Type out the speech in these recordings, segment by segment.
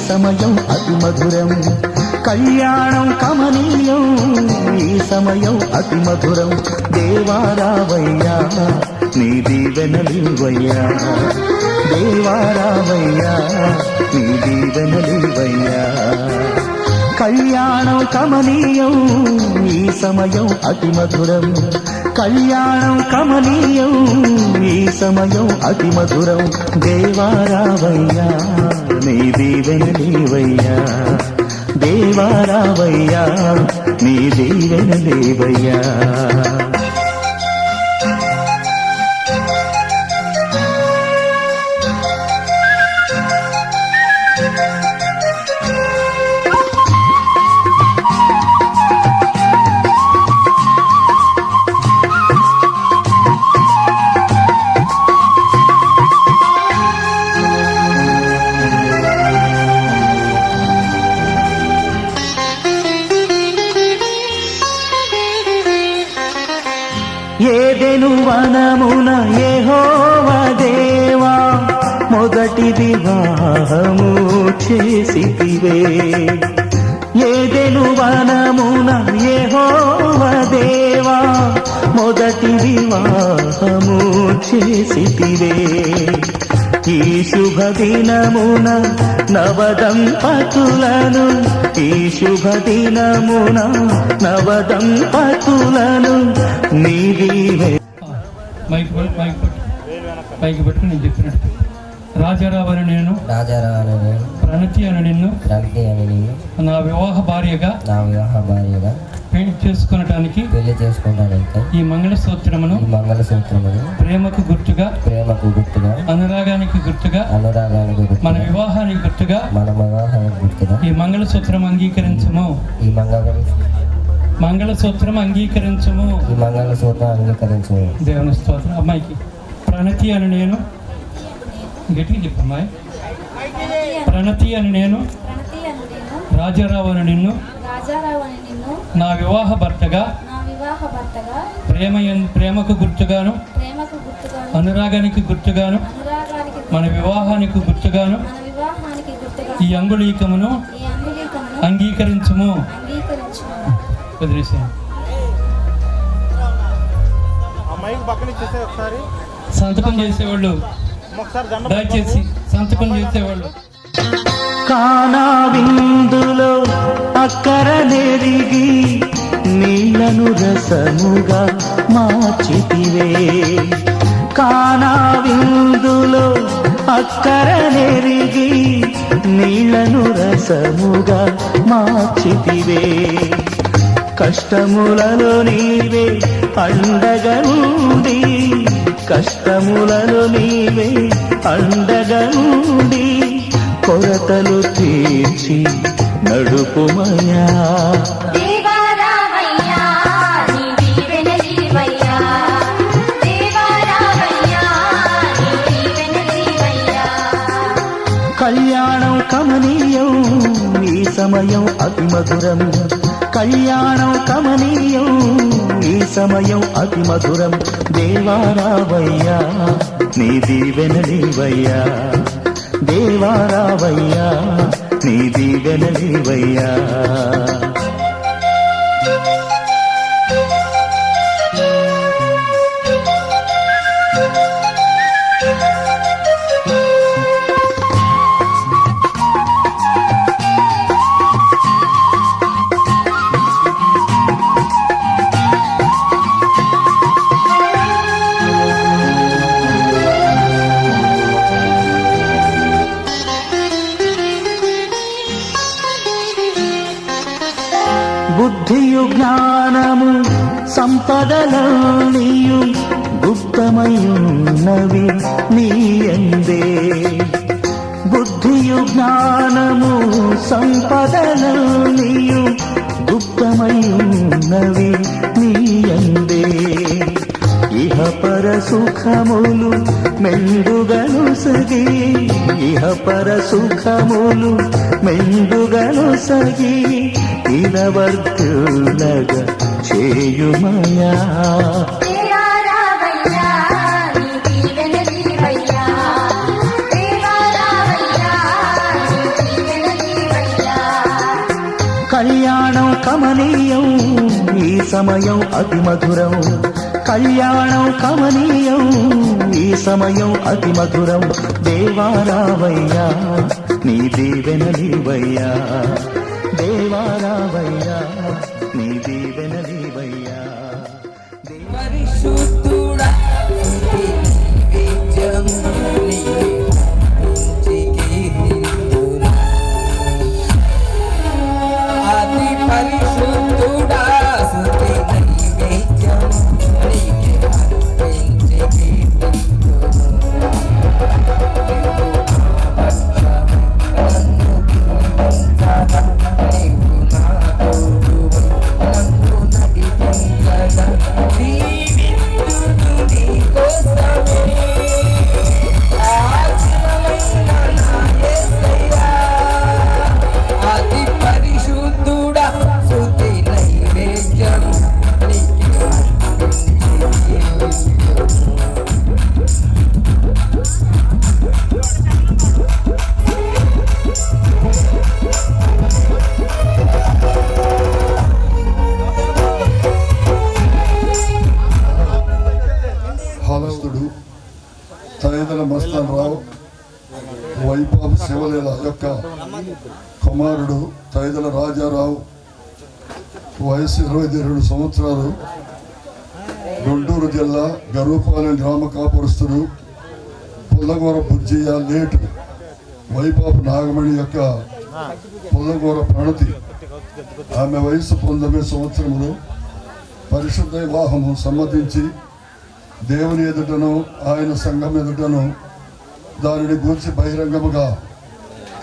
సమయం అతి మధురం, కళ్యాణం కమనీయం ఈ సమయం అతి మధురం. దేవారావయ్యా నీ దీవెనలివయ్యా, దేవారావయ్యా నీ దీవెనలివయ్యా. కళ్యాణం కమనీయం ఈ సమయం అతి మధురం, కళ్యాణం కమనీయం ఈ సమయం అతి మధురం. దేవారావయ్యా నీ దీవెనలివయ్యా, దేవారావయ్యా నీ దీవెనలివయ్యా. ఏదెను వనమున యెహోవా దేవా మొదటి వివాహము చేసితివే. ఏదెను వనమున యెహోవా దేవా మొదటి వివాహము చేసితివే. ఈ శుభదినమున నవదంపతులను, ఈ శుభదినమున నవదంపతులను నీవే. పైకి పట్టుకుని నేను చెప్పినట్టు రాజారావు అని నేను, ప్రణతి అని నిన్ను నా వివాహ భార్యగా పెళ్లి చేసుకునటానికి ఈ మంగళసూత్రమును ప్రేమకు గుర్తుగా అనురాగానికి గుర్తుగా మన వివాహానికి గుర్తుగా ఈ మంగళసూత్రం అంగీకరించము, మంగళసూత్రం అంగీకరించము. దేవుని స్తోత్రం. అమ్మాయికి ప్రణతి అని నేను, గట్టిగా చెప్పమ్మాయి. ప్రణతి అని నేను, రాజారావు అని నిన్ను నా వివాహ భర్తగా ప్రేమకు గుర్తుగాను అనురాగానికి గుర్తుగాను మన వివాహానికి గుర్తుగాను ఈ అంగుళీకమును అంగీకరించుము. సంతకం చేసేవాళ్ళు దయచేసి సంతకం చేసేవాళ్ళు. కానా విందులో అక్కర నెరిగి నీళ్లను రసముగా మార్చితివే. కానా విందులో అక్కర నెరిగి నీళ్లను రసముగా మార్చితివే. కష్టములలో నీవే అండగా ఉండి, కష్టములలో నీవే అండగా ఉండి కొరతలు తీర్చి నడుపుమయ్యా. కళ్యాణం కమనీయం ఈ సమయం అతి మధురం, కళ్యాణం కమనీయం ఈ సమయం అతి మధురం. దేవారావయ్యా నీ దీవెనలివయ్యా, దేవారావయ్యా నీ దీవెనలివయ్యా. బుద్ధియు జ్ఞానము సంపదలన్నీయు గుప్తమయున్నవి నీయందే. బుద్ధియు జ్ఞానము సంపదలన్నీయు గుప్తమయున్నవి నీయందే. ఇహ పర సుఖములు మెండుగను సగి, ఇహ పర సుఖములు మెండుగను సగి ఇలవర్తులగా చేయుమయా. కళ్యాణం కమనీయం ఈ సమయం అతి మధురం, కళ్యాణం కమనీయం ఈ సమయం అతి మధురం. దేవారావయ్యా నీ దీవెనలివయ్యా, దేవారావయ్యా నీ దీవెనలివయ్యా. పరిశుద్ధుడా ఆది పరిశుద్ధుడా స్తుతి నైవేద్యం నీకే అర్పించి తైదల మస్తాన్ రావు వైపాబు శివలీల యొక్క కుమారుడు తైదల రాజారావు, వయసు 22 సంవత్సరాలు, గుంటూరు జిల్లా గరుపాలెం గ్రామ కాపురస్తుడు. పుల్లగూర బుజ్జయ్య లేటు వైపాబు నాగమణి యొక్క పుల్లగూర ప్రణతి, ఆమె వయసు 19 సంవత్సరములు. పరిశుద్ధ వివాహము సమ్మతించి దేవుని ఎదుటను ఆయన సంఘం ఎదుటను దానిని గూర్చి బహిరంగముగా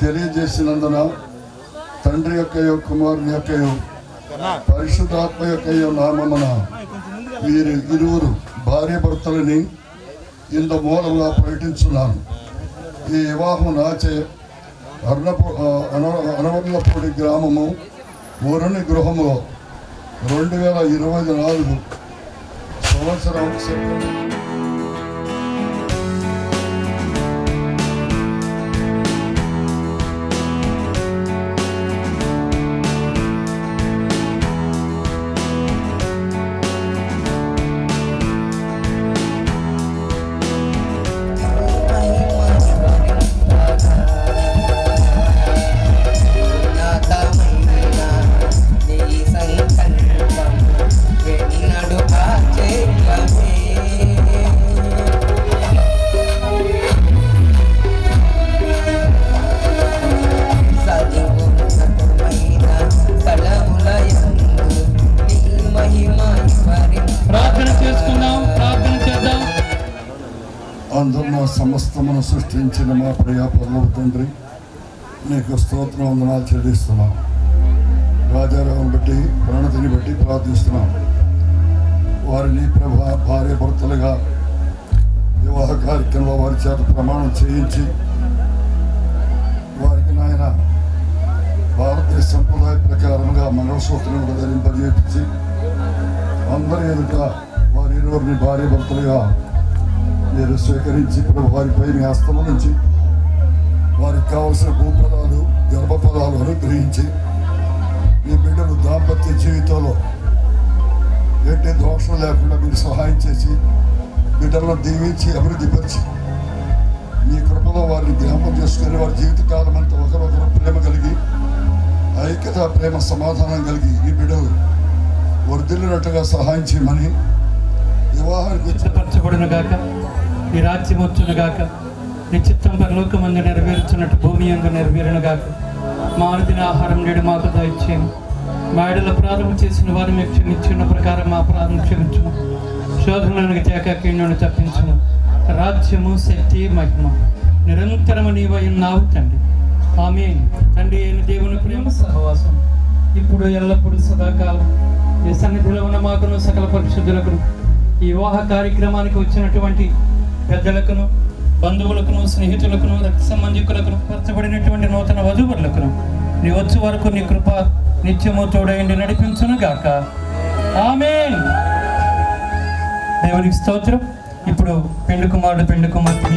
తెలియజేసినందున తండ్రి యొక్కయో కుమారుని యొక్కయో పరిశుద్ధాత్మ యొక్కయో నామమున వీరి ఇరువురు భార్య భర్తలని ఇంత మూలంగా ప్రకటించున్నాను. ఈ వివాహం నాచే అనవర్లపూడి గ్రామము ఊరుని గృహములో 2024 సంవత్సరం అందరిన సమస్తమును సృష్టించిన మా ప్రియ పరలోక తండ్రి, నీకు స్తోత్రం వందనాలు చెల్లిస్తున్నాం. రాజారావుని బట్టి ప్రణతిని బట్టి ప్రార్థిస్తున్నాం. వారిని ప్రభా భార్య భర్తలుగా వివాహ కార్యక్రమంలో వారి చేత ప్రమాణం చేయించి వారికి నాయన భారతీయ సంప్రదాయ ప్రకారంగా మంగళసూత్రం కూడా ధరింపజేపించి అందరి ఎదుట వారి ఇరువురిని భార్య భర్తలుగా మీరు స్వీకరించి ప్రభు వారిపై మీ హస్తము నుంచి వారికి కావలసిన భూపదాలు గర్భపదాలు అనుగ్రహించి మీ బిడ్డలు దాంపత్య జీవితంలో ఎట్టి దోషం లేకుండా మీరు సహాయం చేసి బిడ్డలను దీవించి అభివృద్ధిపరిచి మీ కృపలో వారిని జ్ఞాపకం చేసుకుని వారి జీవితకాలం అంతా ఒకరొకరు ప్రేమ కలిగి ఐక్యత ప్రేమ సమాధానం కలిగి ఈ బిడ్డలు వర్ధిల్లినట్టుగా సహాయం చేయమని వివాహానికి సిద్ధపరచబడును గాక, నీ రాజ్యం వచ్చును గాక, నీ చిత్తం పరలోకమందు నెరవేర్చున్నట్టు భూమి యందు నెరవేరును గాక. మా అనుదిన ఆహారం నేడు మాకు దయచేయము. మా ఎడల అపరాధము చేసిన వారు మీకు క్షమించిన ప్రకారం మా అపరాధం క్షమించుము. శోధనలకు తేక కీడును తప్పించుము. రాజ్యము శక్తి మహిమ నిరంతరము నీవై ఉన్నావు తండ్రి. ఆమేన్. తండ్రి అయిన దేవుని ప్రేమ సహవాసం ఇప్పుడు ఎల్లప్పుడూ సదాకాలం ఈ సన్నిధిలో ఉన్న మాకును సకల పరిశుద్ధులకును ఈ వివాహ కార్యక్రమానికి వచ్చినటువంటి పెద్దలకును బంధువులకును స్నేహితులకును రక్త సంబంధికులకును పరచబడినటువంటి నూతన వధువులకును నీ వచ్చే వరకు నీ కృప నిత్యము తోడైండి నడిపించును గాక. ఆమేన్. దేవునికి స్తోత్రం. ఇప్పుడు పెండ్లి కుమారుడు పెండ్లి కుమార్తె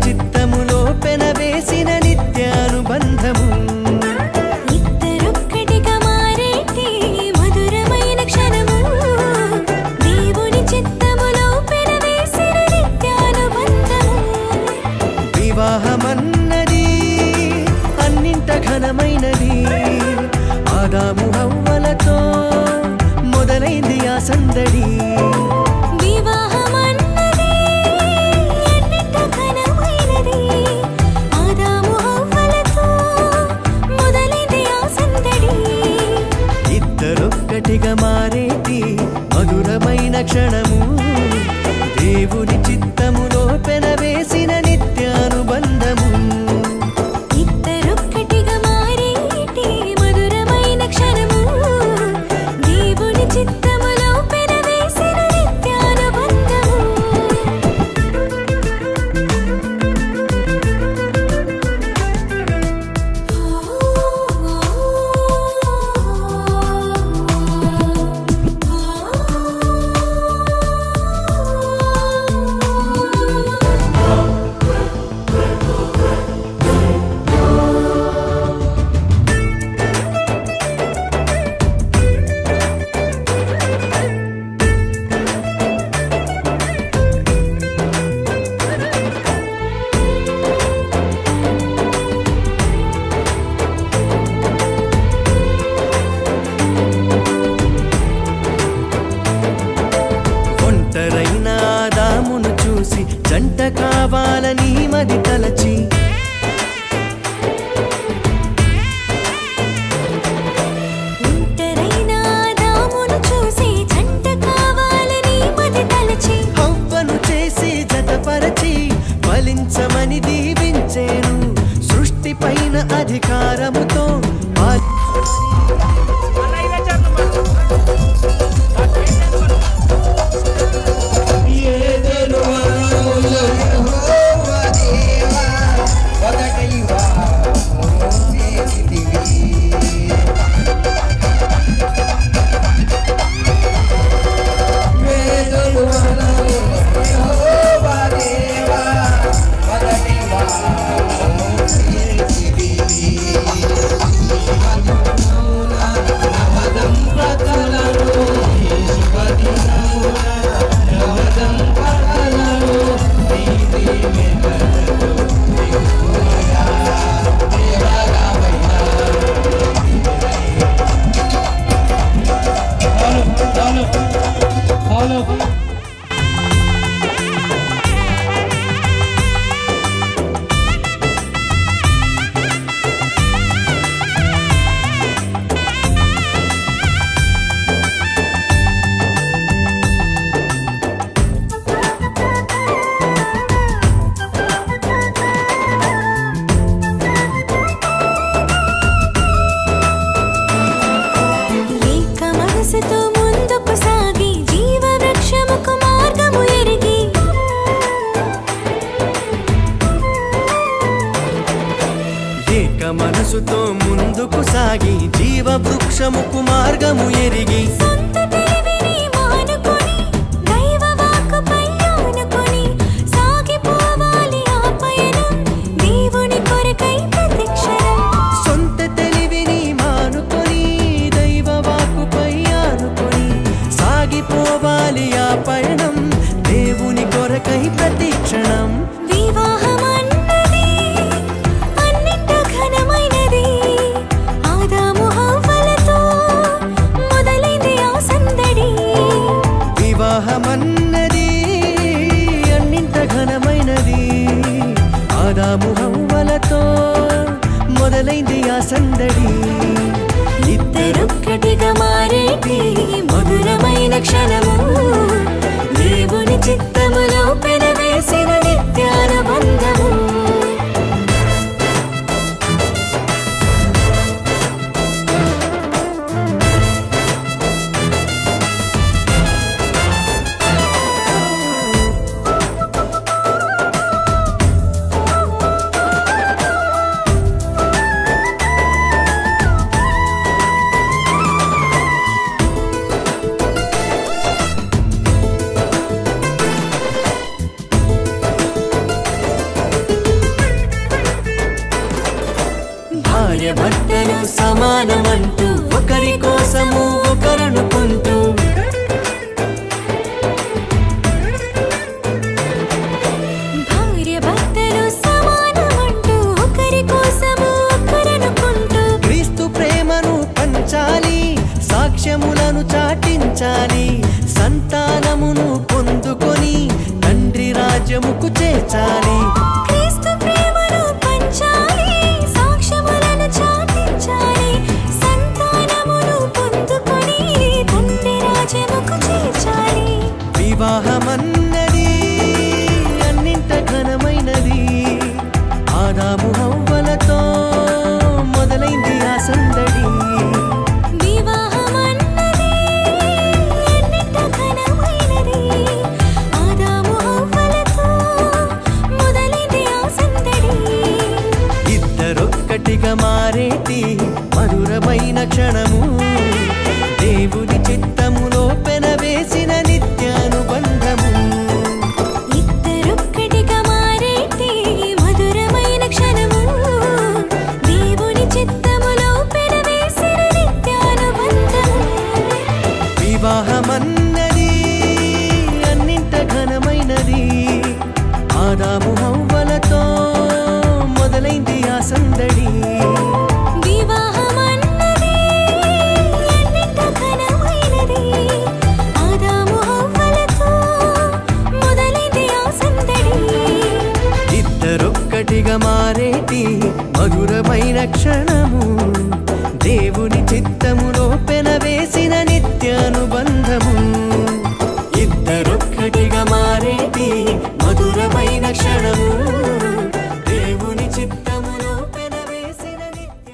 చిత్తములో పెనవేసిన నిత్యానుబంధము. ఇద్దరొక్కటిగా మారేటి మధురమైన క్షణము, దేవుని చిత్తములో పెనవేసిన నిత్యానుబంధము. వివాహమన్నది అన్నింట ఘనమైనది, ఆదాము హవ్వలతో మొదలైంది ఆ సందడి. వివాహమన్నది అన్నింట ఘనమైనది, ఆదాము హవ్వలతో మొదలైంది ఆ సందడి. ఇద్దరొక్కటిగా మారేటి మధురమైన క్షణము, దేవుని చిత్తములో పెనవేసిన నిత్యానుబంధము. ఇద్దరొక్కటిగా మారేటి మధురమైన క్షణము, దేవుని చిత్తములో పెనవేసిన నిత్యానుబంధము. ఒంటరైన ఆదామును చూసి జంట కావాలని మది తలచి, ఒంటరైన ఆదామును చూసి జంట కావాలని మది తలచి, హవ్వను చేసి జతపరచి ఫలించమని దీవించేను. సృష్టి పైన అధికారముతో ఏదెను వరములు యెహోవా దేవా, ఒకటై వారు చేసితివి. ఏదెను వరములు యెహోవా దేవా, ఒకటై వారు చేసితివి. హలో ఏక మనసుతో ముందుకు సాగి జీవ వృక్షముకు మార్గము ఎరిగి, ఏక మనసుతో ముందుకు సాగి జీవ వృక్షముకు మార్గము ఎరిగి, సొంత తెలివిని మానుకొని దైవ వాక్కుపై ఆనుకొని సాగిపోవాలి ఆ పయనం, దేవుని కొరకై ప్రతిక్షణం. సొంత తెలివిని మానుకొని దైవ వాక్కుపై ఆనుకొని సాగిపోవాలి ఆ పయనం, దేవుని కొరకై ప్రతిక్షణం. వివాహమన్నది అన్నింట ఘనమైనది, ఆదాము హవ్వలతో మొదలైంది ఆ సందడి. వివాహమన్నది అన్నింట ఘనమైనది, ఆదాము హవ్వలతో మొదలైంది ఆ సందడి. ఇద్దరొక్కటిగా మారేటి మధురమైన క్షణము, దేవుని చిత్తములో పెనవేసిన నిత్యానుబంధము. భార్య భర్తలు సమానమంటూ ఒకరి కోసము ఒకరనుకుంటూ భార్య భర్తలు సమానమంటూ ఒకరి కోసము ఒకరనుకుంటూ క్రీస్తు ప్రేమను పంచాలి, సాక్ష్యములను చాటించాలి, సంతానమును పొందుకొని తండ్రి రాజ్యముకు చేర్చాలి. క్రీస్తు ప్రేమను పంచాలి, సాక్ష్యములను చాటించాలి, సంతానమును పొందుకొని తండ్రి రాజ్యముకు చేర్చాలి. వివాహమన్నది అన్నింట ఘనమైనది, ఆదాము హవ్వలతో మొదలైంది ఆ సందడి. వివాహమన్నది ఎన్నింట ఘనమైనది, ఆదాము హవ్వలతో మొదలైంది ఆ సందడి. ఇద్దరొక్కటిగా మారేటి మధురమైన క్షణము, దేవుని చిత్తములో పెనవేసిన నిత్యానుబంధము. ఇద్దరొక్కటిగా మారేటి మధురమైన క్షణము, దేవుని చిత్తములో పెనవేసిన నిత్యానుబంధము. వివాహమన్నది అన్నింట ఘనమైనది, ఆదాము హవ్వలతో మొదలైంది ఆ సందడి. వివాహమన్నది ఎన్నింట ఘనమైనది, ఆదాము హవ్వలతో మొదలైంది ఆ సందడి. ఇద్దరొక్కటిగా మారేటి మధురమైన క్షణము, దేవుని చిత్తములో పెనవేసిన నిత్యానుబంధము. ఇద్దరొక్కటిగా మారేటి మధురమైన క్షణము, దేవుని చిత్తములో పెనవేసిన నిత్య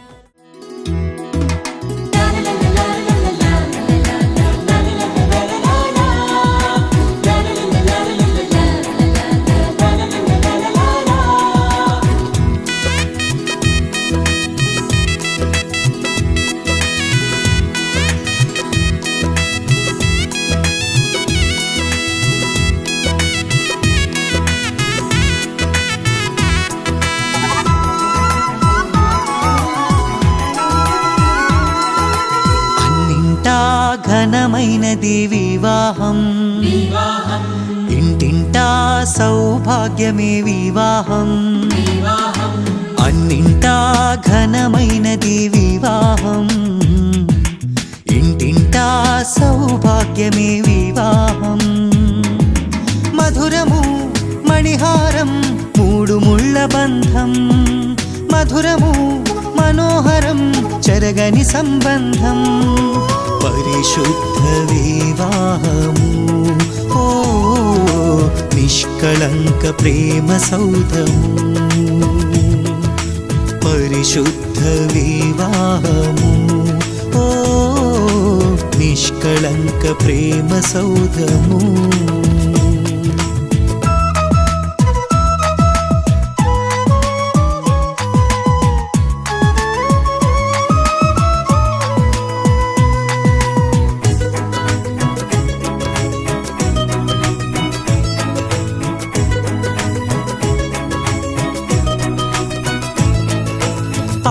అన్నింటా ఘనమైనది వివాహం, ఇంటింటా సౌభాగ్యమే వివాహం. అన్నింటా ఘనమైనది వివాహం, ఇంటింటా సౌభాగ్యమే వివాహం. మధురము మణిహారం మూడు ముళ్ళ బంధం, మధురము మనోహరం చెరగని సంబంధం. పరిశుద్ధ వివాహము ఓ నిష్కళంక ప్రేమ సౌధము. పరిశుద్ధ వివాహము ఓ నిష్కళంక ప్రేమ సౌధము.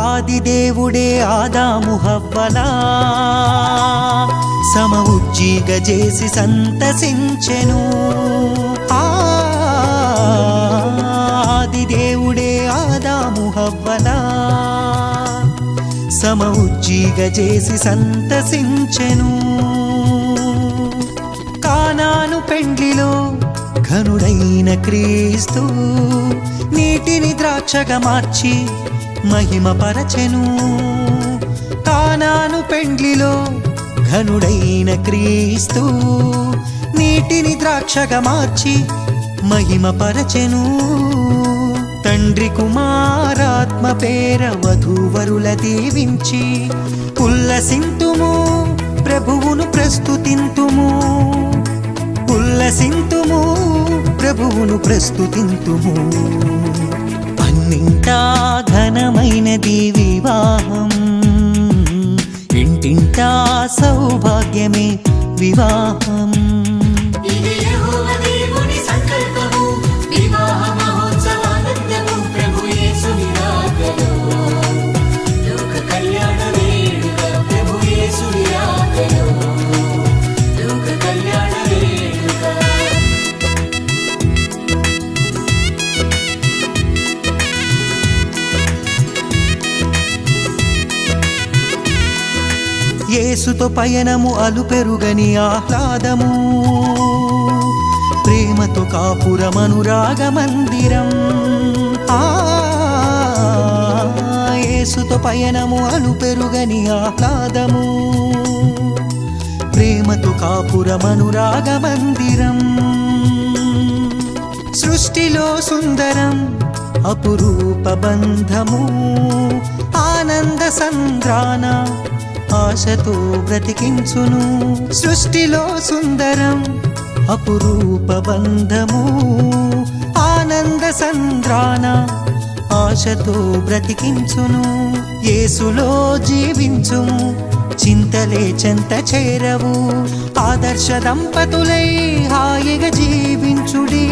ఆదిదేవుడే ఆదాము హవ్వలా సమ ఉజ్జీగ చేసి సంతసించెను. ఆదిదేవుడే ఆదాము హవ్వలా సమ ఉజ్జీగ చేసి సంతసించెను. కానాను పెండ్లిలో ఘనుడైన క్రీస్తు నీటిని ద్రాక్షగా మార్చి మహిమ పరచెను. కానాను పెండ్లిలో ఘనుడైన క్రీస్తు నీటిని ద్రాక్షగా మార్చి మహిమ పరచెను. తండ్రి కుమారాత్మ పేర వధూవరుల దీవించి ఉల్లసింతుము ప్రభువును ప్రస్తుతింతుము. ఉల్లసింతుము ప్రభువును ప్రస్తుతింతుము. అన్నింటా ఘనమైనది వివాహం, ఇంటింటా సౌభాగ్యమే వివాహం. వివాహ మహోత్సవానందము ప్రభు యేసుని రాకలో లోక యేసుతో పయనము అలుపెరుగని ఆహ్లాదము, ప్రేమతో కాపురమనురాగ మందిరం. యేసుతో పయనము అలుపెరుగని ఆహ్లాదము, ప్రేమతో కాపురమనురాగ మందిరం. సృష్టిలో సుందరం అపురూప బంధము, ఆనంద సంద్రాన ఆశతో బ్రతికించును. సృష్టిలో సుందరం అపురూప బంధము, ఆనంద సంద్రాన ఆశతో బ్రతికించును. యేసులో జీవించుము, చింతలే చెంత చేరవు. ఆదర్శ దంపతులై హాయిగా జీవించుడి,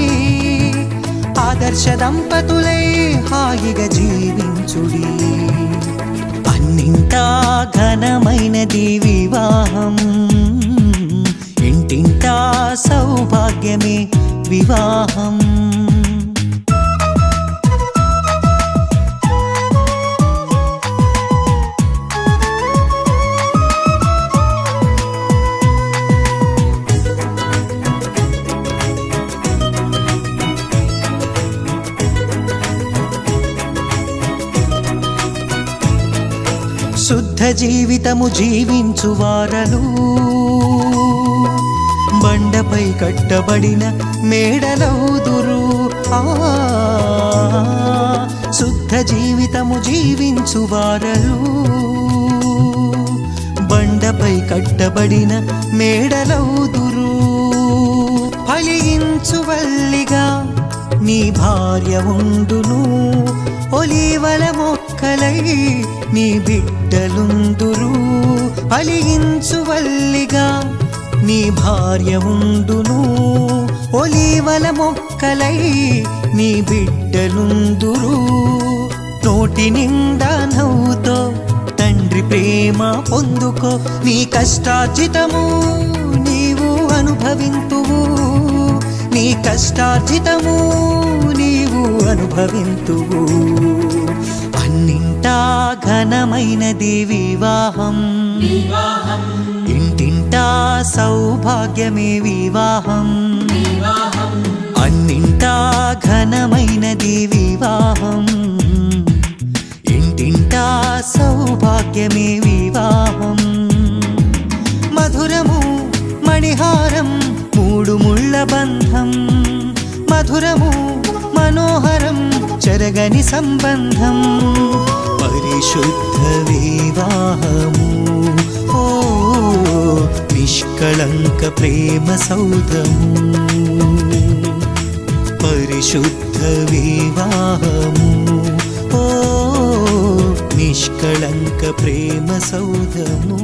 ఆదర్శ దంపతులై హాయిగా జీవించుడి. అన్నింటా ఘనమైనది వివాహం, ఇంటింటా సౌభాగ్యమే వివాహం. శుద్ధ జీవితము జీవించు వారలు బండపై కట్టబడిన మేడలౌదురు. శుద్ధ జీవితము జీవించు వారలు బండపై కట్టబడిన మేడలౌదురు. ఫలించు వల్లిగా నీ భార్య ఉండును, ఒలీవల మొక్కలై నీ బిడ్డలుందురు. ఫలించు వల్లిగా నీ భార్య ఉండును, ఒలీవల మొక్కలై నీ బిడ్డలుందురు. నోటి నిండా నవ్వుతో తండ్రి ప్రేమ పొందుకో, నీ కష్టార్జితము నీవు అనుభవింతువు, నీ కష్టార్జితము నీవు అనుభవింతువు. అన్నింటా ఘనమైనది వివాహం, ఇంటింటా సౌభాగ్యమే వివాహం. అన్నింటా ఘనమైనది వివాహం, ఇంటింటా సౌభాగ్యమే వివాహం. మధురము మణిహారం మూడు ముళ్ళ బంధం, మధురము మనోహరం చెరగని సంబంధం. పరిశుద్ధ వివాహము ఓ నిష్కళంక ప్రేమ సౌధము. పరిశుద్ధ వివాహము ఓ నిష్కళంక ప్రేమ సౌధము.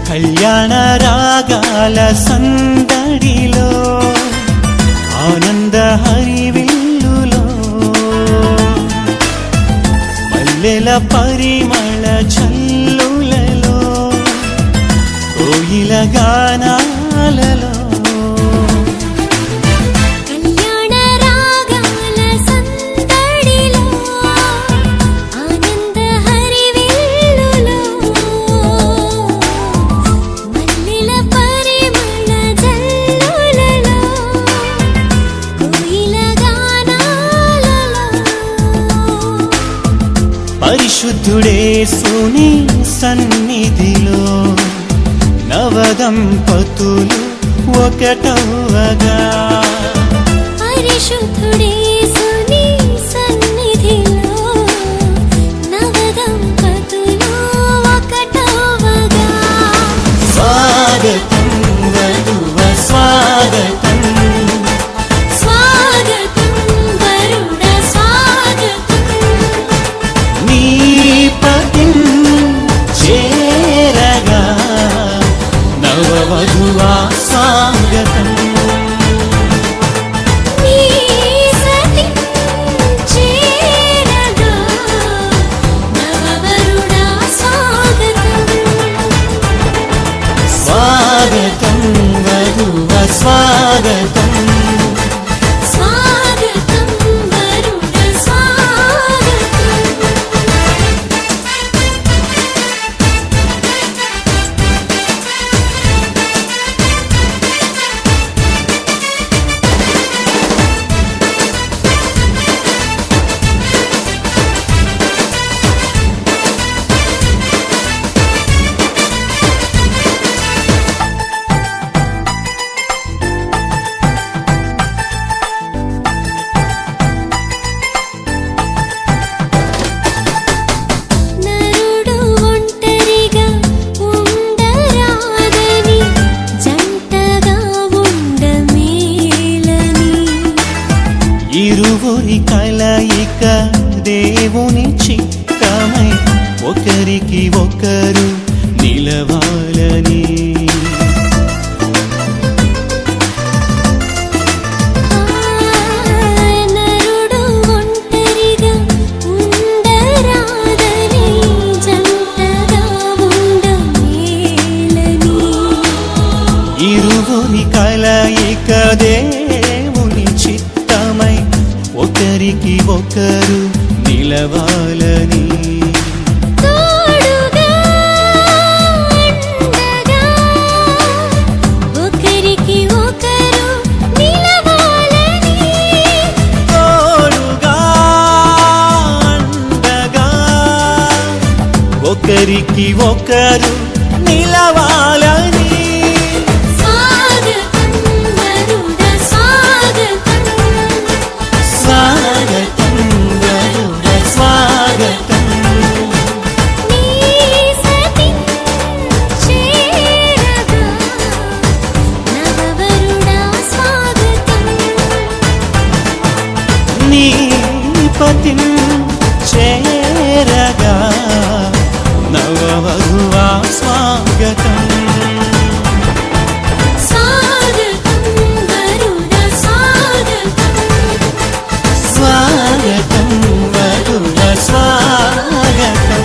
కళ్యాణ రాగాల సందడిలో ఆనంద హరివిల్లులో మల్లెల పరిమళ చల్లులలో కోయిల గానాలలో పరిశుద్ధుడేసుని సన్నిధిలో నవదంపతులు ఒకటవగా. పరిశుద్ధుడేసుని సన్నిధిలో నవదంపతులు ఒకటవగా. స్వాగతం వధువ స్వాగతం, వధువా స్వాగతం. నీ సతి చేరగా నవవరుడా స్వాగతం. స్వాగతం వధువా స్వాగతం. స్వాగతం వరుడ స్వాగతం. నరుడు ఒంటరిగా ఉండరాదని జంటగా ఉండమేలని ఇరువురి కలయిక దేవుని చిత్తమై ఒకరికి ఒకరు నిలవాలని. నరుడు ఒంటరిగా ఉండరాదని జంటగా ఉండమేలని ఇరువురి కలయిక దేవుని చిత్తమై ఒకరికి ఒకరు నిలవాలని. తోడుగా అండగా ఒకరికి ఒకరు నిలవాలని. తోడుగా అండగా ఒకరికి ఒకరు నిలవాలని. స్వాగతం వరుడ స్వాగతం. స్వాగతం వరుడ స్వాగతం. నీ సతి చేరగా నవవరుడా స్వాగతం. నీ పతిం చేరగా నవవధువా స్వాగతం. స్వాగతం వరుడ స్వాగతం. స్వాగతం వధువ స్వాగతం.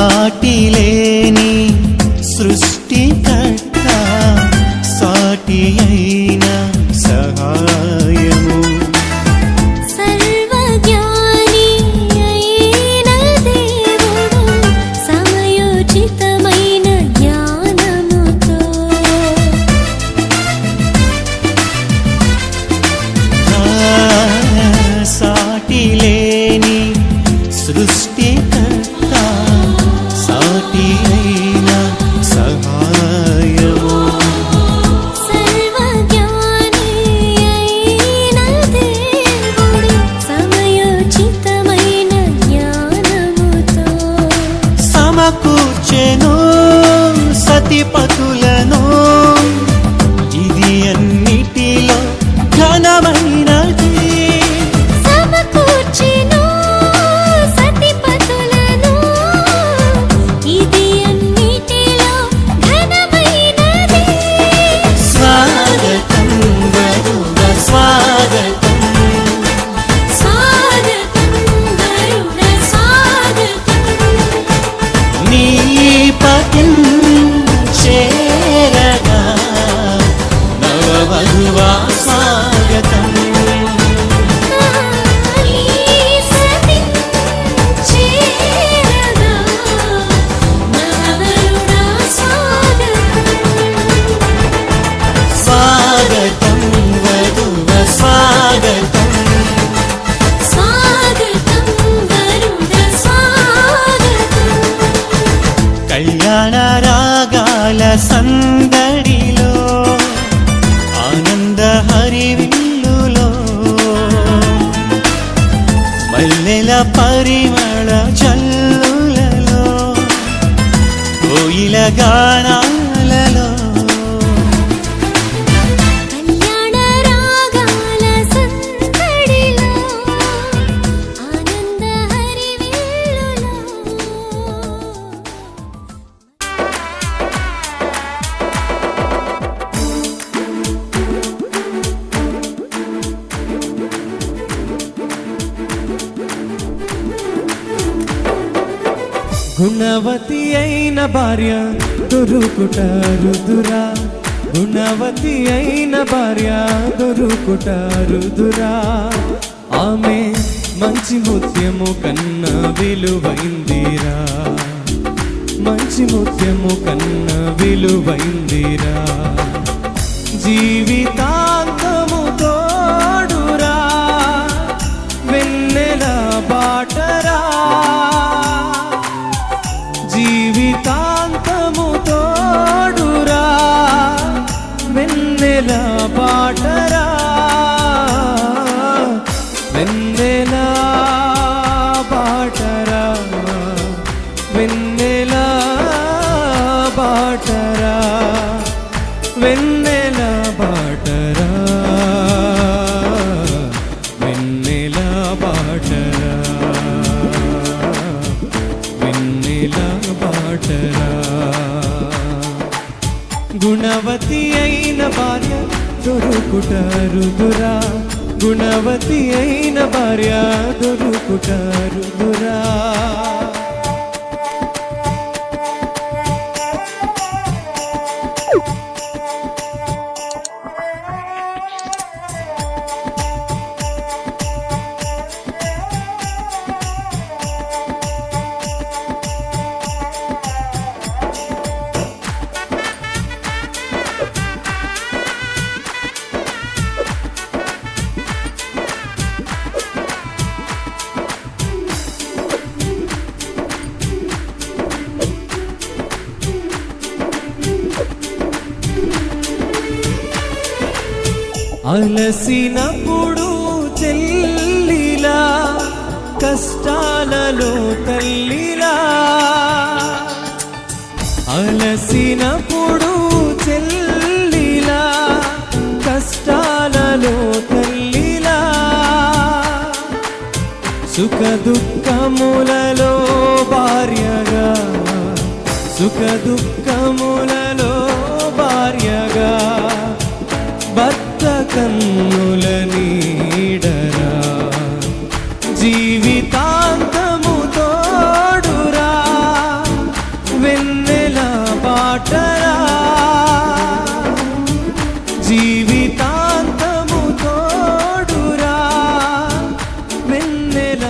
సాటిలేని సృష్టికర్త సాటి అయిన సహాయము. సర్వజ్ఞాని అయిన దేవుడు సమయోచితమైన జ్ఞానముతో సాటిలేని సృష్టికర్త సాటి అయిన సహాయము. సర్వజ్ఞాని అయిన దేవుడు సమయోచితమైన జ్ఞానముతో సమకూర్చెను సతిపతులను ఇది అన్నిటిలో ఘనమైనది. సమకూర్చెను సతిపతులను ఇది అన్నిటిలో ఘనమైనది. స్వాగతం వరుడ స్వాగతం. స్వాగతం వరుడ స్వాగతం. నీ పతిం చే సందడిలో ఆనంద హరివిల్లులో మల్లెల పరిమళ జల్లులలో కోయిల గానాలలో కళ్యాణ రాగాల సందడిలో ఆనంద హరివిల్లులో గుణవతి అయిన భార్య దొరుకుట రుదురా, గుణవతి అయిన భార్య దొరుకుట రుదురా. ఆమె మంచి ముత్యము కన్నా విలువైందిరా, మంచి ముత్యము కన్నా విలువైందిరా. జీవితాంతము తోడురా, వెన్నెల బాటరా. జీవితాంతము తోడురా, వెన్నెల బాటరా. వెన్నెల బాటరా, వెన్నెల బాటరా, వెన్నెల బాటరా, వెన్నెల బాటరా, వెన్నెల బాటరా. గుణవతి అయిన భార్య దొరుకుట రుదురా, గుణవతి అయిన భార్య దొరుకుట రుదురా. అలసినప్పుడు చెల్లిలా, కష్టాలలో తల్లిలా. అలసినప్పుడు చెల్లిలా, కష్టాలలో తల్లిలా. సుఖ దుఃఖములలో భార్యగా, సుఖ దుఃఖములలో భార్యగా. భర్త కన్నుల నీడరా, జీవితాంతము తోడురా, వెన్నెల బాటరా. జీవితాంతము తోడురా, వెన్నెల